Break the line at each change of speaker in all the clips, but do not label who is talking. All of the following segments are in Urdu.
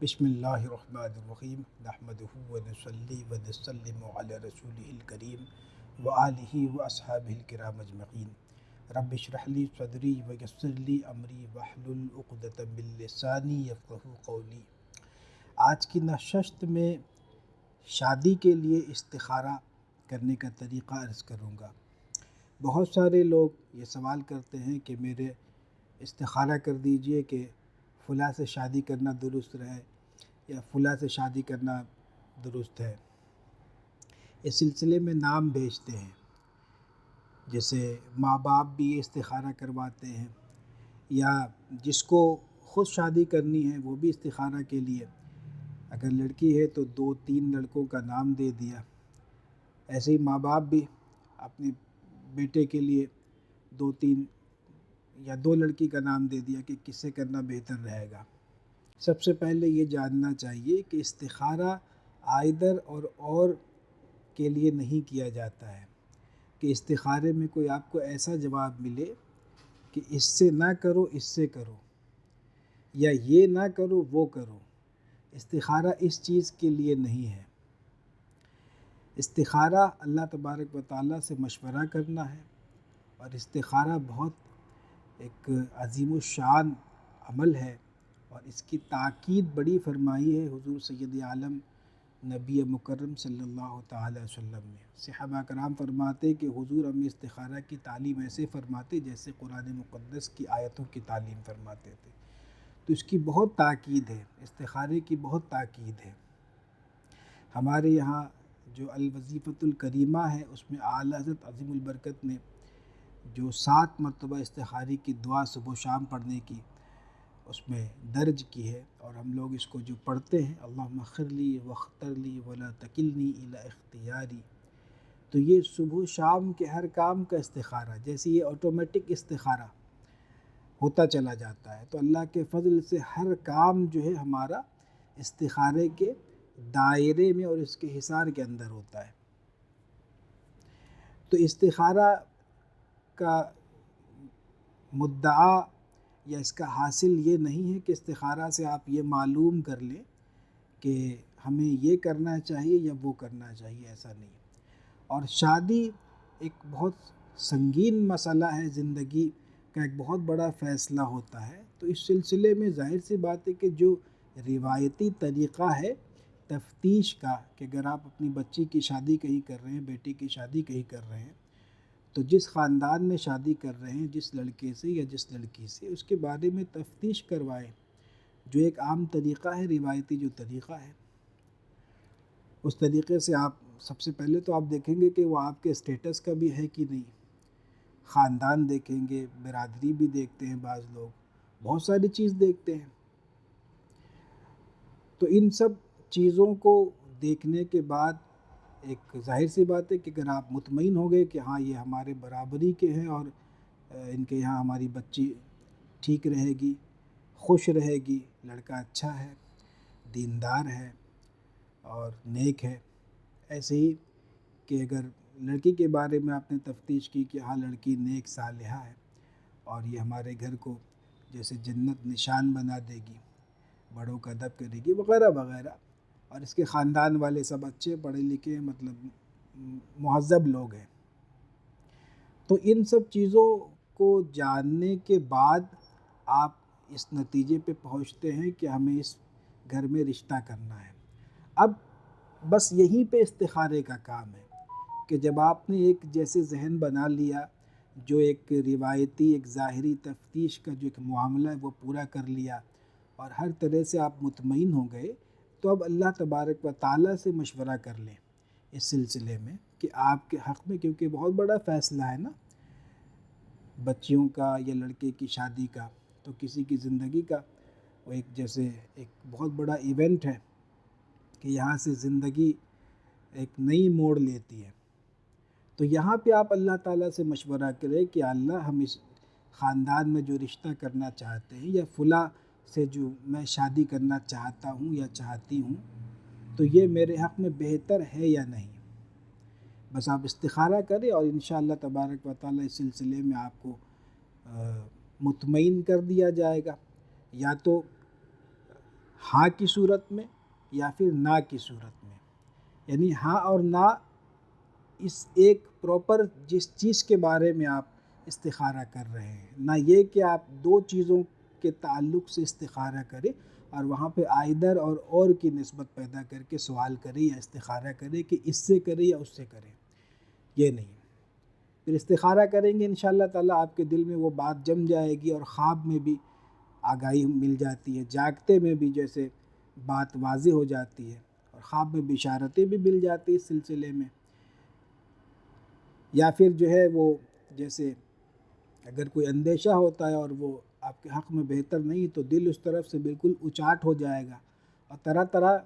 بسم اللہ الرحمن الرحیم نحمدہ ونصلی ونسلم علی رسولہ الکریم وآلہ واصحابہ الکرام اجمعین رب اشرح لی صدری ویسر لی امری واحلل عقدۃ من لسانی یفقہوا قولی۔ آج کی نشست میں شادی کے لیے استخارہ کرنے کا طریقہ عرض کروں گا۔ بہت سارے لوگ یہ سوال کرتے ہیں کہ میرے استخارہ کر دیجئے کہ فلاں سے شادی کرنا درست ہے یا فلاں سے شادی کرنا درست ہے۔ اس سلسلے میں نام بھیجتے ہیں، جیسے ماں باپ بھی یہ استخارہ کرواتے ہیں، یا جس کو خود شادی کرنی ہے وہ بھی استخارہ کے لیے، اگر لڑکی ہے تو 2-3 لڑکوں کا نام دے دیا۔ ایسے ہی ماں باپ بھی اپنے بیٹے کے لیے 2-3 یا 2 لڑکی کا نام دے دیا کہ کس سے کرنا بہتر رہے گا۔ سب سے پہلے یہ جاننا چاہیے کہ استخارہ آئدر اور کے لیے نہیں کیا جاتا ہے کہ استخارے میں کوئی آپ کو ایسا جواب ملے کہ اس سے نہ کرو اس سے کرو، یا یہ نہ کرو وہ کرو۔ استخارہ اس چیز کے لیے نہیں ہے۔ استخارہ اللہ تبارک و تعالیٰ سے مشورہ کرنا ہے، اور استخارہ بہت ایک عظیم الشان عمل ہے، اور اس کی تاکید بڑی فرمائی ہے حضور سید عالم نبی مکرم صلی اللہ تعالیٰ علیہ وسلم نے۔ صحابہ کرام فرماتے کہ حضور ہمیں استخارہ کی تعلیم ایسے فرماتے جیسے قرآن مقدس کی آیتوں کی تعلیم فرماتے تھے۔ تو اس کی بہت تاکید ہے، استخارے کی بہت تاکید ہے۔ ہمارے یہاں جو الوظیفۃ الکریمہ ہے اس میں اعلیٰ حضرت عظیم البرکت نے جو 7 مرتبہ استخارے کی دعا صبح و شام پڑھنے کی اس میں درج کی ہے، اور ہم لوگ اس کو جو پڑھتے ہیں اللہم اغفر لی واختر لی ولا تکلنی الی اختیاری، تو یہ صبح و شام کے ہر کام کا استخارہ، جیسے یہ آٹومیٹک استخارہ ہوتا چلا جاتا ہے، تو اللہ کے فضل سے ہر کام جو ہے ہمارا استخارے کے دائرے میں اور اس کے حصار کے اندر ہوتا ہے۔ تو استخارہ کا مدعا یا اس کا حاصل یہ نہیں ہے کہ استخارہ سے آپ یہ معلوم کر لیں کہ ہمیں یہ کرنا چاہیے یا وہ کرنا چاہیے، ایسا نہیں۔ اور شادی ایک بہت سنگین مسئلہ ہے، زندگی کا ایک بہت بڑا فیصلہ ہوتا ہے، تو اس سلسلے میں ظاہر سی بات ہے کہ جو روایتی طریقہ ہے تفتیش کا، کہ اگر آپ اپنی بچی کی شادی کہیں کر رہے ہیں، بیٹی کی شادی کہیں کر رہے ہیں، تو جس خاندان میں شادی کر رہے ہیں، جس لڑکے سے یا جس لڑکی سے، اس کے بارے میں تفتیش کروائیں، جو ایک عام طریقہ ہے، روایتی جو طریقہ ہے، اس طریقے سے آپ سب سے پہلے تو آپ دیکھیں گے کہ وہ آپ کے اسٹیٹس کا بھی ہے کہ نہیں، خاندان دیکھیں گے، برادری بھی دیکھتے ہیں، بعض لوگ بہت ساری چیز دیکھتے ہیں۔ تو ان سب چیزوں کو دیکھنے کے بعد ایک ظاہر سی بات ہے کہ اگر آپ مطمئن ہو گئے کہ ہاں یہ ہمارے برابری کے ہیں اور ان کے یہاں ہماری بچی ٹھیک رہے گی، خوش رہے گی، لڑکا اچھا ہے، دیندار ہے اور نیک ہے، ایسے ہی کہ اگر لڑکی کے بارے میں آپ نے تفتیش کی کہ ہاں لڑکی نیک صالحہ ہے اور یہ ہمارے گھر کو جیسے جنت نشان بنا دے گی، بڑوں کا ادب کرے گی وغیرہ وغیرہ، اور اس کے خاندان والے سب اچھے پڑھے لکھے مطلب مہذب لوگ ہیں، تو ان سب چیزوں کو جاننے کے بعد آپ اس نتیجے پہ پہنچتے ہیں کہ ہمیں اس گھر میں رشتہ کرنا ہے۔ اب بس یہیں پہ استخارے کا کام ہے کہ جب آپ نے ایک جیسے ذہن بنا لیا، جو ایک روایتی ایک ظاہری تفتیش کا جو ایک معاملہ ہے وہ پورا کر لیا، اور ہر طرح سے آپ مطمئن ہو گئے، تو اب اللہ تبارک و تعالیٰ سے مشورہ کر لیں اس سلسلے میں کہ آپ کے حق میں، کیونکہ بہت بڑا فیصلہ ہے نا بچیوں کا یا لڑکے کی شادی کا، تو کسی کی زندگی کا وہ ایک جیسے ایک بہت بڑا ایونٹ ہے کہ یہاں سے زندگی ایک نئی موڑ لیتی ہے۔ تو یہاں پہ آپ اللہ تعالیٰ سے مشورہ کریں کہ اللہ ہم اس خاندان میں جو رشتہ کرنا چاہتے ہیں یا فلاں سے جو میں شادی کرنا چاہتا ہوں یا چاہتی ہوں، تو یہ میرے حق میں بہتر ہے یا نہیں۔ بس آپ استخارہ کریں اور انشاءاللہ تبارک و تعالیٰ اس سلسلے میں آپ کو مطمئن کر دیا جائے گا، یا تو ہاں کی صورت میں یا پھر نا کی صورت میں. یعنی ہاں اور نا اس ایک پراپر جس چیز کے بارے میں آپ استخارہ کر رہے ہیں، نہ یہ کہ آپ دو چیزوں کے تعلق سے استخارہ کریں اور وہاں پہ آئدر اور کی نسبت پیدا کر کے سوال کریں یا استخارہ کریں کہ اس سے کریں یا اس سے کریں. یہ نہیں. پھر استخارہ کریں گے انشاءاللہ تعالیٰ آپ کے دل میں وہ بات جم جائے گی اور خواب میں بھی آگاہی مل جاتی ہے، جاگتے میں بھی جیسے بات واضح ہو جاتی ہے اور خواب میں بشارتیں بھی مل جاتی اس سلسلے میں. یا پھر جو ہے وہ جیسے اگر کوئی اندیشہ ہوتا ہے اور وہ آپ کے حق میں بہتر نہیں تو دل اس طرف سے بالکل اچاٹ ہو جائے گا اور طرح طرح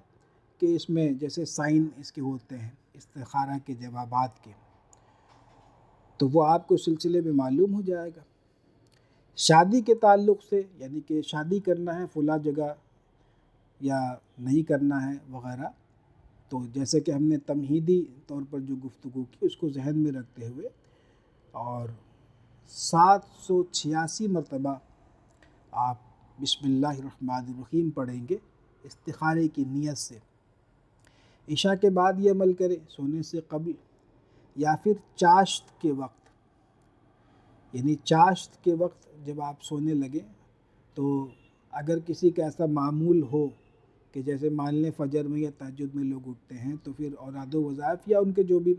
کے اس میں جیسے سائن اس کے ہوتے ہیں استخارہ کے جوابات کے، تو وہ آپ کو سلسلے میں معلوم ہو جائے گا. شادی کے تعلق سے یعنی کہ شادی کرنا ہے فلاں جگہ یا نہیں کرنا ہے وغیرہ، تو جیسے کہ ہم نے تمہیدی طور پر جو گفتگو کی اس کو ذہن میں رکھتے ہوئے اور 786 مرتبہ آپ بسم اللہ الرحمن الرحیم پڑھیں گے استخارے کی نیت سے. عشاء کے بعد یہ عمل کریں، سونے سے قبل یا پھر چاشت کے وقت. یعنی چاشت کے وقت جب آپ سونے لگیں تو اگر کسی کا ایسا معمول ہو کہ جیسے مان لیں فجر میں یا تہجد میں لوگ اٹھتے ہیں تو پھر اوراد و وظائف یا ان کے جو بھی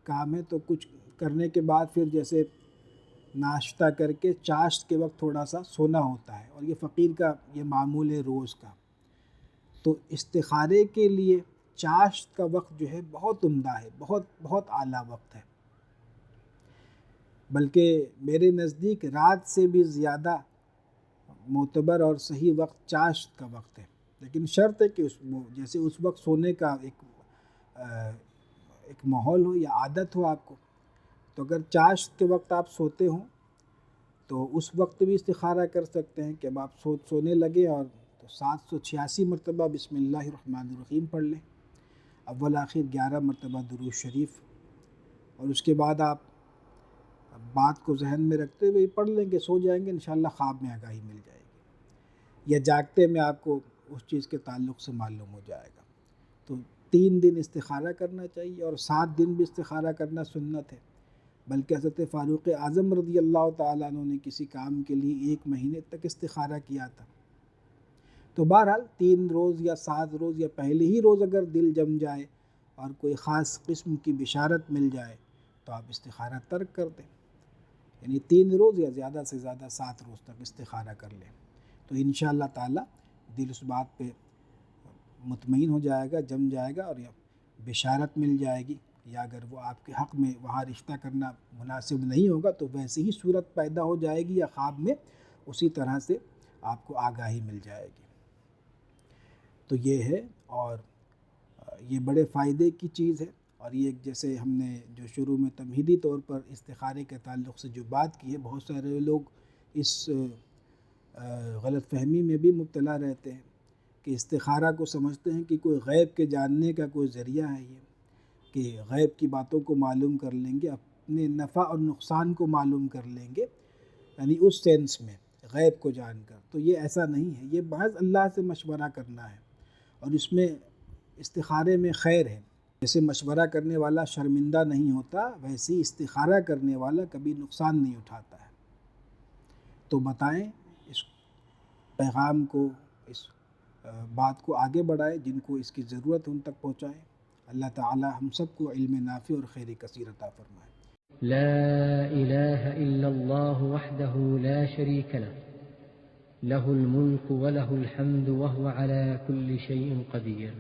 کام ہے تو کچھ کرنے کے بعد پھر جیسے ناشتہ کر کے چاشت کے وقت تھوڑا سا سونا ہوتا ہے اور یہ فقیر کا یہ معمول ہے روز کا. تو استخارے کے لیے چاشت کا وقت جو ہے بہت عمدہ ہے، بہت اعلیٰ وقت ہے، بلکہ میرے نزدیک رات سے بھی زیادہ معتبر اور صحیح وقت چاشت کا وقت ہے. لیکن شرط ہے کہ جیسے اس وقت سونے کا ایک ماحول ہو یا عادت ہو آپ کو. تو اگر چاشت کے وقت آپ سوتے ہوں تو اس وقت بھی استخارہ کر سکتے ہیں کہ اب آپ سونے لگے اور تو 786 مرتبہ بسم اللہ الرحمن الرحیم پڑھ لیں، اول آخر 11 مرتبہ درود شریف، اور اس کے بعد آپ بات کو ذہن میں رکھتے ہوئے پڑھ لیں گے، سو جائیں گے انشاءاللہ خواب میں آگاہی مل جائے گی یا جاگتے میں آپ کو اس چیز کے تعلق سے معلوم ہو جائے گا. تو 3 دن استخارہ کرنا چاہیے اور 7 دن بھی استخارہ کرنا سنت ہے. بلکہ حضرت فاروق اعظم رضی اللہ تعالیٰ عنہ نے کسی کام کے لیے 1 مہینے تک استخارہ کیا تھا. تو بہرحال 3 روز یا 7 روز یا پہلے ہی روز اگر دل جم جائے اور کوئی خاص قسم کی بشارت مل جائے تو آپ استخارہ ترک کر دیں. یعنی 3 روز یا زیادہ سے زیادہ 7 روز تک استخارہ کر لیں تو انشاءاللہ تعالیٰ دل اس بات پہ مطمئن ہو جائے گا، جم جائے گا اور بشارت مل جائے گی. یا اگر وہ آپ کے حق میں وہاں رشتہ کرنا مناسب نہیں ہوگا تو ویسی ہی صورت پیدا ہو جائے گی یا خواب میں اسی طرح سے آپ کو آگاہی مل جائے گی. تو یہ ہے اور یہ بڑے فائدے کی چیز ہے. اور یہ جیسے ہم نے جو شروع میں تمہیدی طور پر استخارے کے تعلق سے جو بات کی ہے، بہت سارے لوگ اس غلط فہمی میں بھی مبتلا رہتے ہیں کہ استخارہ کو سمجھتے ہیں کہ کوئی غیب کے جاننے کا کوئی ذریعہ ہے، یہ کہ غیب کی باتوں کو معلوم کر لیں گے، اپنے نفع اور نقصان کو معلوم کر لیں گے، یعنی اس سینس میں غیب کو جان کر. تو یہ ایسا نہیں ہے، یہ محض اللہ سے مشورہ کرنا ہے اور اس میں استخارے میں خیر ہے. جیسے مشورہ کرنے والا شرمندہ نہیں ہوتا ویسے استخارہ کرنے والا کبھی نقصان نہیں اٹھاتا ہے. تو بتائیں اس پیغام کو، اس بات کو آگے بڑھائیں، جن کو اس کی ضرورت ان تک پہنچائیں. اللہ تعالی ہم سب کو علم نافع اور خیر کثیر عطا فرمائے.
لا إله إلا الله وحده لا شريك له له الملك وله الحمد وهو على كل شيء قدير.